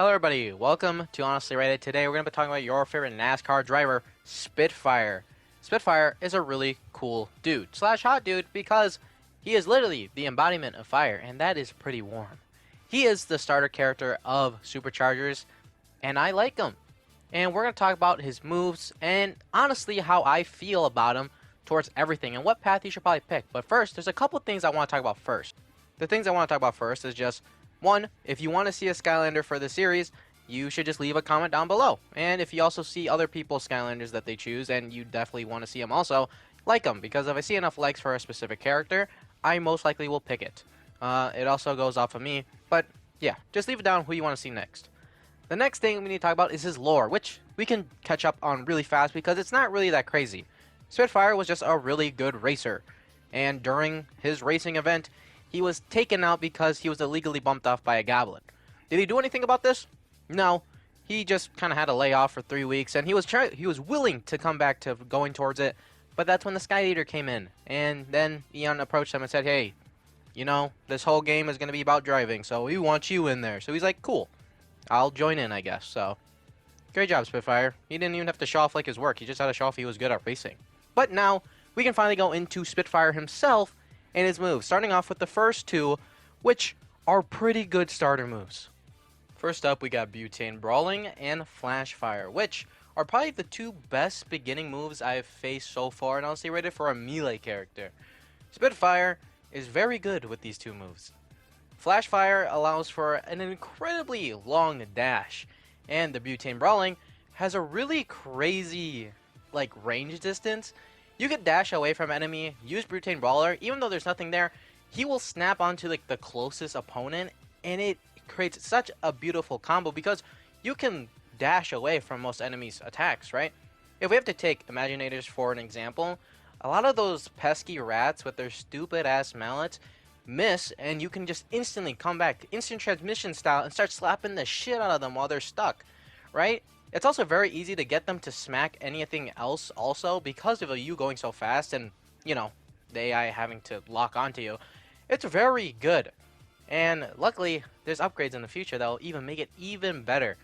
Hello everybody, welcome to Honestly Rated. Today we're going to be talking about your favorite NASCAR driver, Spitfire. Spitfire is a really cool dude, slash hot dude, because he is literally the embodiment of fire, and that is pretty warm. He is the starter character of Superchargers, and I like him. And we're going to talk about his moves, and honestly how I feel about him towards everything, and what path you should probably pick. But first, there's a couple things I want to talk about first. The things I want to talk about first is just one, if you want to see a Skylander for the series, you should just leave a comment down below. And if you also see other people's Skylanders that they choose, and you definitely want to see them also, like them. Because if I see enough likes for a specific character, I most likely will pick it. It also goes off of me. But yeah, just leave it down who you want to see next. The next thing we need to talk about is his lore, which we can catch up on really fast because it's not really that crazy. Spitfire was just a really good racer. And during his racing event, he was taken out because he was illegally bumped off by a goblin. Did he do anything about this? No. He just kind of had a layoff for 3 weeks, and he was willing to come back to going towards it, but that's when the Sky Eater came in. And then Eon approached him and said, hey, you know, this whole game is going to be about driving, so we want you in there. So he's like, cool, I'll join in, I guess. So, great job, Spitfire. He didn't even have to show off like his work. He just had to show off he was good at racing. But now, we can finally go into Spitfire himself and his moves, starting off with the first two, which are pretty good starter moves. First up, we got Butane Brawling and Flash Fire, which are probably the two best beginning moves I've faced so far, and honestly rated for a melee character. Spitfire is very good with these two moves. Flash Fire allows for an incredibly long dash, and the Butane Brawling has a really crazy range distance. You could dash away from an enemy, use Butane Brawler, even though there's nothing there, he will snap onto the closest opponent, and it creates such a beautiful combo because you can dash away from most enemies' attacks, right? If we have to take Imaginators for an example, a lot of those pesky rats with their stupid ass mallets miss, and you can just instantly come back, instant transmission style, and start slapping the shit out of them while they're stuck, right? It's also very easy to get them to smack anything else also because of you going so fast and, you know, the AI having to lock onto you. It's very good. And luckily, there's upgrades in the future that will even make it even better.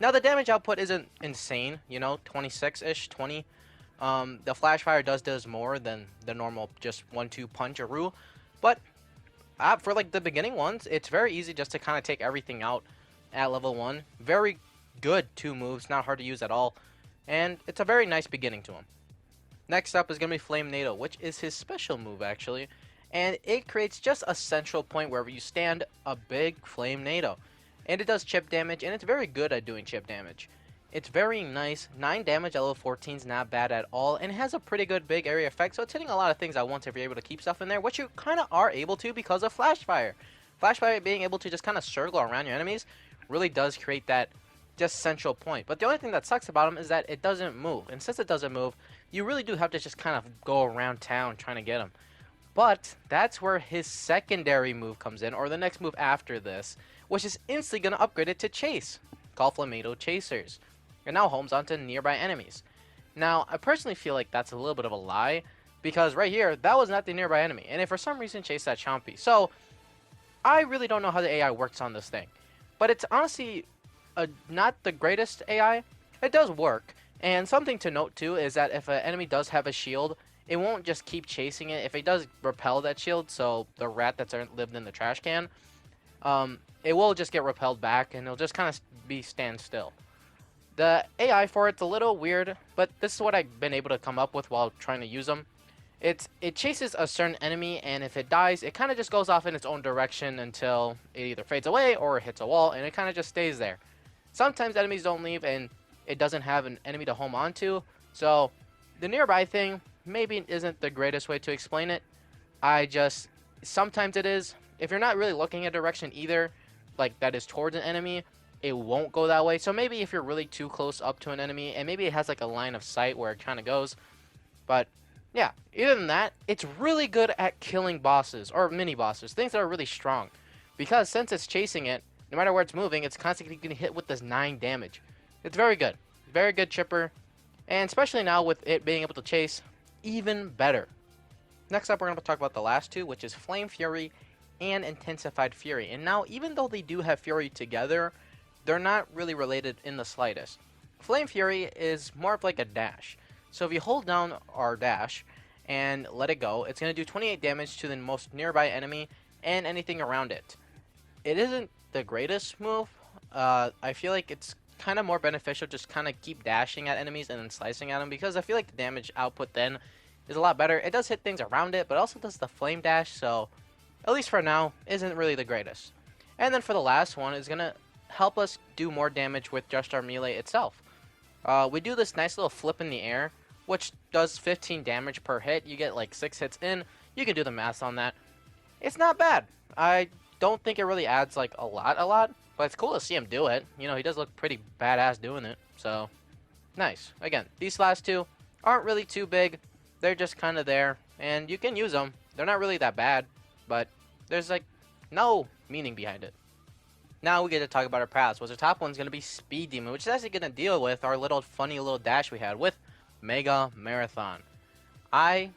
Now, the damage output isn't insane, you know, 26-ish, 20. The Flash Fire does more than the normal just 1-2 punch-a-roo. But for the beginning ones, it's very easy just to kind of take everything out at level 1. Very good two moves, not hard to use at all, and it's a very nice beginning to him. Next up is going to be Flame NATO, which is his special move actually, and it creates just a central point wherever you stand, a big Flame NATO, and it does chip damage, and it's very good at doing chip damage. It's very nice. 9 damage at level 14 is not bad at all, and it has a pretty good big area effect, so it's hitting a lot of things at once if you're able to keep stuff in there, which you kind of are able to because of Flash Fire. Flash Fire being able to just kind of circle around your enemies really does create that just central point. But the only thing that sucks about him is that it doesn't move, and since it doesn't move, you really do have to just kind of go around town trying to get him. But that's where his secondary move comes in, or the next move after this, which is instantly going to upgrade it to Chase, called Flamingo Chasers, and now homes onto nearby enemies. Now, I personally feel like that's a little bit of a lie, because right here, that was not the nearby enemy, and if for some reason Chase that Chompy. So, I really don't know how the AI works on this thing, but it's honestly not the greatest AI. It does work, and something to note too is that if an enemy does have a shield, it won't just keep chasing it. If it does repel that shield, so the rat that's lived in the trash can, it will just get repelled back, and it'll just kind of stand still. The AI for it's a little weird, but this is what I've been able to come up with while trying to use them. It chases a certain enemy, and if it dies, it kind of just goes off in its own direction until it either fades away or it hits a wall, and it kind of just stays there. Sometimes enemies don't leave, and it doesn't have an enemy to home onto, so the nearby thing maybe isn't the greatest way to explain it. Sometimes it is. If you're not really looking at direction either, like that is towards an enemy, it won't go that way. So maybe if you're really too close up to an enemy, and maybe it has like a line of sight where it kind of goes. But yeah, other than that, it's really good at killing bosses, or mini bosses, things that are really strong. Because since it's chasing it, no matter where it's moving, it's constantly getting hit with this 9 damage. It's very good. Very good chipper. And especially now with it being able to chase, even better. Next up, we're going to talk about the last two, which is Flame Fury and Intensified Fury. And now, even though they do have Fury together, they're not really related in the slightest. Flame Fury is more of like a dash. So if you hold down our dash and let it go, it's going to do 28 damage to the most nearby enemy and anything around it. It isn't the greatest move. I feel like it's kind of more beneficial just kind of keep dashing at enemies and then slicing at them, because I feel like the damage output then is a lot better. It does hit things around it, but also does the flame dash, so at least for now, isn't really the greatest. And then for the last one, is going to help us do more damage with just our melee itself. We do this nice little flip in the air, which does 15 damage per hit. You get like 6 hits in. You can do the math on that. It's not bad. I don't think it really adds like a lot, but it's cool to see him do it. You know, he does look pretty badass doing it, so nice. Again, these last two aren't really too big. They're just kind of there, and you can use them. They're not really that bad, but there's like no meaning behind it. Now we get to talk about our paths. Well, the top one's going to be Speed Demon, which is actually going to deal with our funny little dash we had with Mega Marathon. I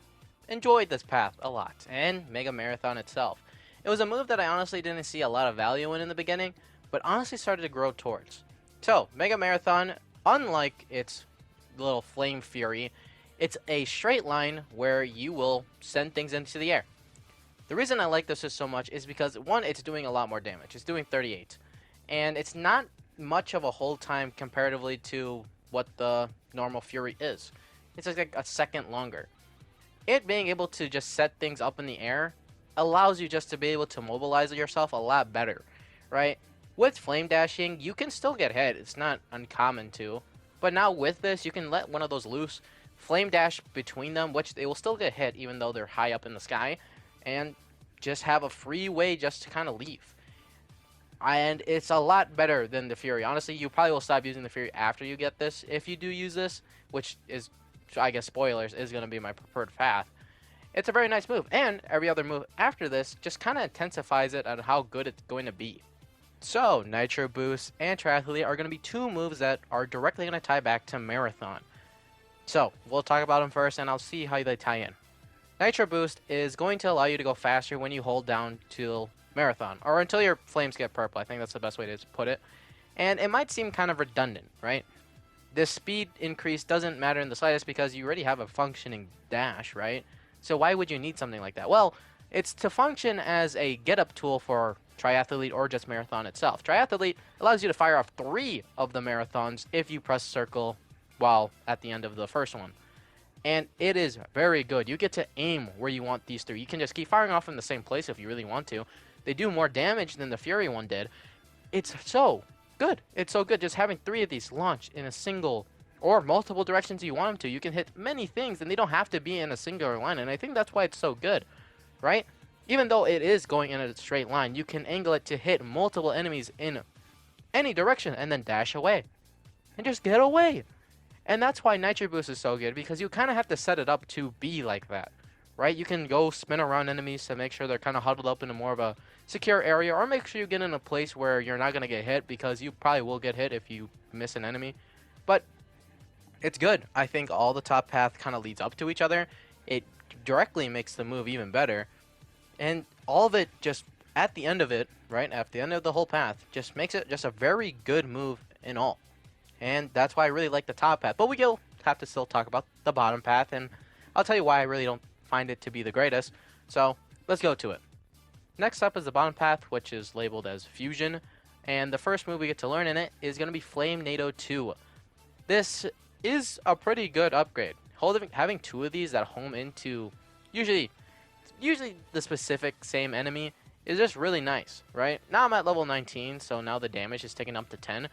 enjoyed this path a lot, and Mega Marathon itself. It was a move that I honestly didn't see a lot of value in the beginning, but honestly started to grow towards. So, Mega Marathon, unlike its little Flame Fury, it's a straight line where you will send things into the air. The reason I like this so much is because, one, it's doing a lot more damage. It's doing 38. And it's not much of a hold time comparatively to what the normal Fury is. It's like a second longer. It being able to just set things up in the air allows you just to be able to mobilize yourself a lot better, right? With flame dashing, you can still get hit. It's not uncommon to. But now with this, you can let one of those loose, flame dash between them, which they will still get hit even though they're high up in the sky, and just have a free way just to kind of leave. And it's a lot better than the Fury. Honestly, you probably will stop using the Fury after you get this, if you do use this, which is, I guess, spoilers, is going to be my preferred path. It's a very nice move, and every other move after this just kind of intensifies it on how good it's going to be. So, Nitro Boost and Triathlete are going to be two moves that are directly going to tie back to Marathon. So, we'll talk about them first, and I'll see how they tie in. Nitro Boost is going to allow you to go faster when you hold down to Marathon, or until your flames get purple. I think that's the best way to put it. And it might seem kind of redundant, right? This speed increase doesn't matter in the slightest because you already have a functioning dash, right? So why would you need something like that? Well, it's to function as a get-up tool for Triathlete or just Marathon itself. Triathlete allows you to fire off 3 of the Marathons if you press circle while at the end of the first one. And it is very good. You get to aim where you want these 3. You can just keep firing off in the same place if you really want to. They do more damage than the Fury one did. It's so good. It's so good. Just having 3 of these launch in a single or multiple directions you want them to. You can hit many things, and they don't have to be in a singular line. And I think that's why it's so good, right? Even though it is going in a straight line, you can angle it to hit multiple enemies in any direction and then dash away. And just get away. And that's why Nitro Boost is so good, because you kind of have to set it up to be like that, right? You can go spin around enemies to make sure they're kind of huddled up in a more of a secure area, or make sure you get in a place where you're not going to get hit, because you probably will get hit if you miss an enemy. But it's good. I think all the top path kind of leads up to each other. It directly makes the move even better. And all of it just, at the end of it, right, at the end of the whole path, just makes it just a very good move in all. And that's why I really like the top path. But we will have to still talk about the bottom path, and I'll tell you why I really don't find it to be the greatest. So, let's go to it. Next up is the bottom path, which is labeled as Fusion. And the first move we get to learn in it is going to be Flame NATO 2. This is a pretty good upgrade. Having 2 of these that home into usually the specific same enemy is just really nice, right? Now I'm at level 19, so now the damage is taken up to 10.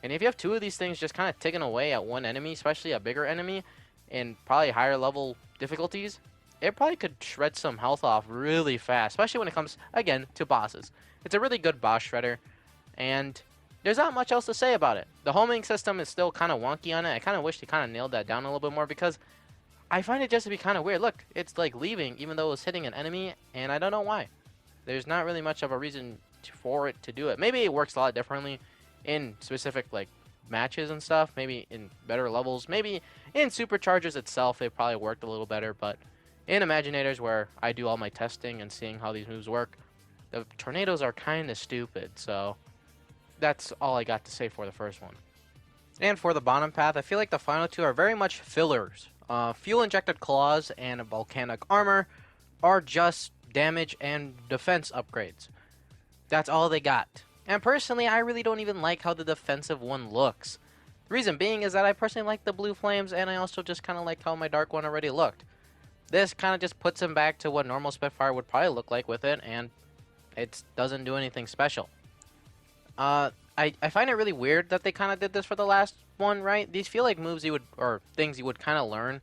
And if you have 2 of these things just kind of taken away at one enemy, especially a bigger enemy, in probably higher level difficulties, it probably could shred some health off really fast, especially when it comes, again, to bosses. It's a really good boss shredder, and there's not much else to say about it. The homing system is still kind of wonky on it. I kind of wish they kind of nailed that down a little bit more, because I find it just to be kind of weird. Look, it's like leaving even though it's hitting an enemy, and I don't know why. There's not really much of a reason for it to do it. Maybe it works a lot differently in specific like matches and stuff, maybe in better levels, maybe in Superchargers itself it probably worked a little better, but in Imaginators, where I do all my testing and seeing how these moves work, the tornadoes are kind of stupid. So that's all I got to say for the first one. And for the bottom path, I feel like the final two are very much fillers. Fuel-injected claws and volcanic armor are just damage and defense upgrades. That's all they got. And personally, I really don't even like how the defensive one looks. The reason being is that I personally like the blue flames, and I also just kind of like how my dark one already looked. This kind of just puts him back to what normal Spitfire would probably look like with it, and it doesn't do anything special. I find it really weird that they kind of did this for the last one, right? These feel like moves you would, or things you would kind of learn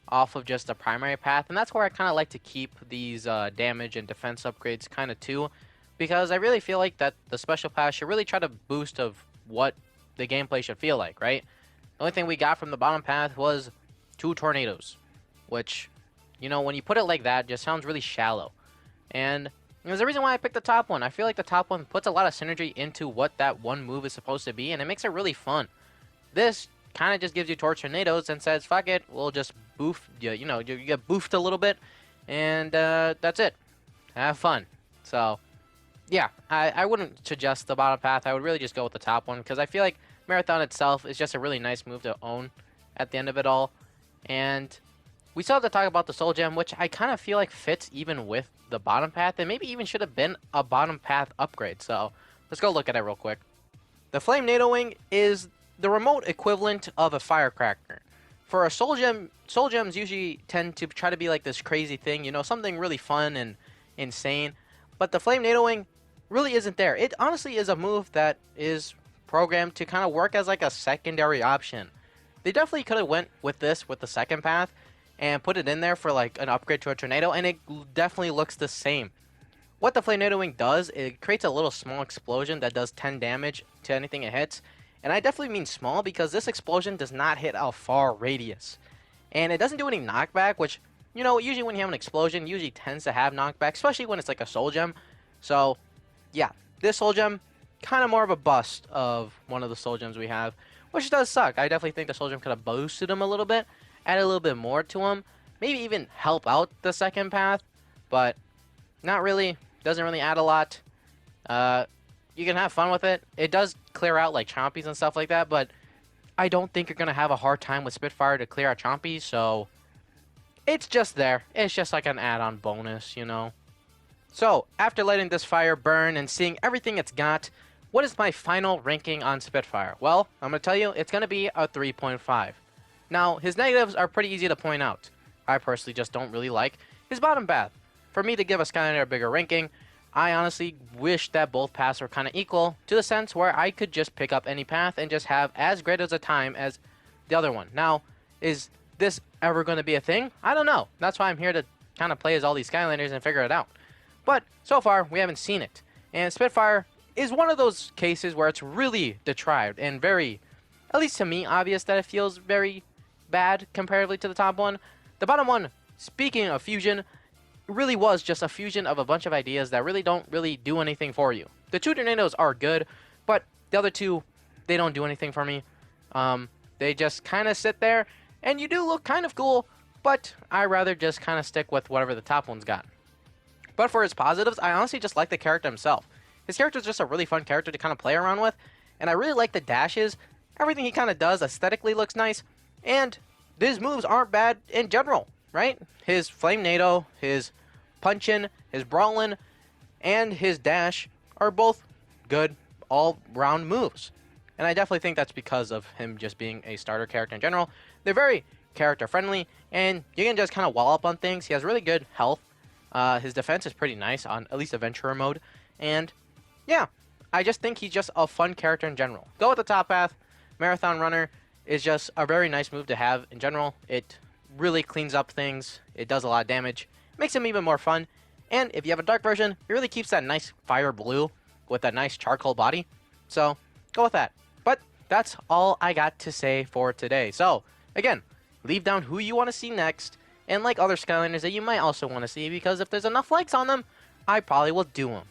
off of just the primary path, and that's where I kind of like to keep these damage and defense upgrades kind of too, because I really feel like that the special path should really try to boost of what the gameplay should feel like, right? The only thing we got from the bottom path was 2 tornadoes, which, you know, when you put it like that, just sounds really shallow. And there's a reason why I picked the top one. I feel like the top one puts a lot of synergy into what that one move is supposed to be, and it makes it really fun. This kind of just gives you tornadoes and says, fuck it, we'll just boof, you know, you get boofed a little bit, and that's it. Have fun. So, yeah, I wouldn't suggest the bottom path. I would really just go with the top one, because I feel like Marathon itself is just a really nice move to own at the end of it all. And we still have to talk about the Soul Gem, which I kind of feel like fits even with the bottom path, and maybe even should have been a bottom path upgrade. So let's go look at it real quick. The Flame NATO Wing is the remote equivalent of a firecracker. For a Soul Gem, Soul Gems usually tend to try to be like this crazy thing, you know, something really fun and insane. But the Flame NATO Wing really isn't there. It honestly is a move that is programmed to kind of work as like a secondary option. They definitely could have went with this with the second path and put it in there for like an upgrade to a tornado, and it definitely looks the same. What the Flame NATO Wing does, it creates a little small explosion that does 10 damage to anything it hits. And I definitely mean small, because this explosion does not hit a far radius. And it doesn't do any knockback, which, you know, usually when you have an explosion, usually tends to have knockback, especially when it's like a Soul Gem. So, yeah, this Soul Gem, kind of more of a bust of one of the Soul Gems we have, which does suck. I definitely think the Soul Gem could have boosted him a little bit, add a little bit more to him, maybe even help out the second path, but not really. Doesn't really add a lot. You can have fun with it. It does clear out like Chompies and stuff like that, but I don't think you're going to have a hard time with Spitfire to clear out Chompies, so it's just there. It's just like an add-on bonus, you know. So, after letting this fire burn and seeing everything it's got, what is my final ranking on Spitfire? Well, I'm going to tell you, it's going to be a 3.5. Now, his negatives are pretty easy to point out. I personally just don't really like his bottom path. For me to give a Skyliner a bigger ranking, I honestly wish that both paths were kind of equal, to the sense where I could just pick up any path and just have as great as a time as the other one. Now, is this ever going to be a thing? I don't know. That's why I'm here to kind of play as all these Skyliners and figure it out. But so far, we haven't seen it. And Spitfire is one of those cases where it's really detrived and very, at least to me, obvious that it feels very bad comparatively to the top one. The bottom one, speaking of fusion, really was just a fusion of a bunch of ideas that really don't really do anything for you. The 2 tornadoes are good, but the other 2, they don't do anything for me. They just kind of sit there, and you do look kind of cool, but I rather just kind of stick with whatever the top one's got. But for his positives, I honestly just like the character himself. His character is just a really fun character to kind of play around with, and I really like the dashes. Everything he kind of does aesthetically looks nice, and his moves aren't bad in general, right? His Flame NATO, his Punchin', his Brawlin', and his Dash are both good all-round moves. And I definitely think that's because of him just being a starter character in general. They're very character-friendly, and you can just kind of wall up on things. He has really good health. His defense is pretty nice on at least Adventurer mode. And, yeah, I just think he's just a fun character in general. Go with the top path. Marathon Runner is just a very nice move to have in general. It really cleans up things. It does a lot of damage. Makes him even more fun. And if you have a dark version, it really keeps that nice fire blue with a nice charcoal body. So, go with that. But that's all I got to say for today. So, again, leave down who you want to see next, and like other Skyliners that you might also want to see, because if there's enough likes on them, I probably will do them.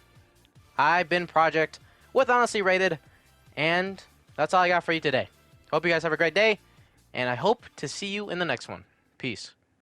I've been Project with Honestly Rated, and that's all I got for you today. Hope you guys have a great day, and I hope to see you in the next one. Peace.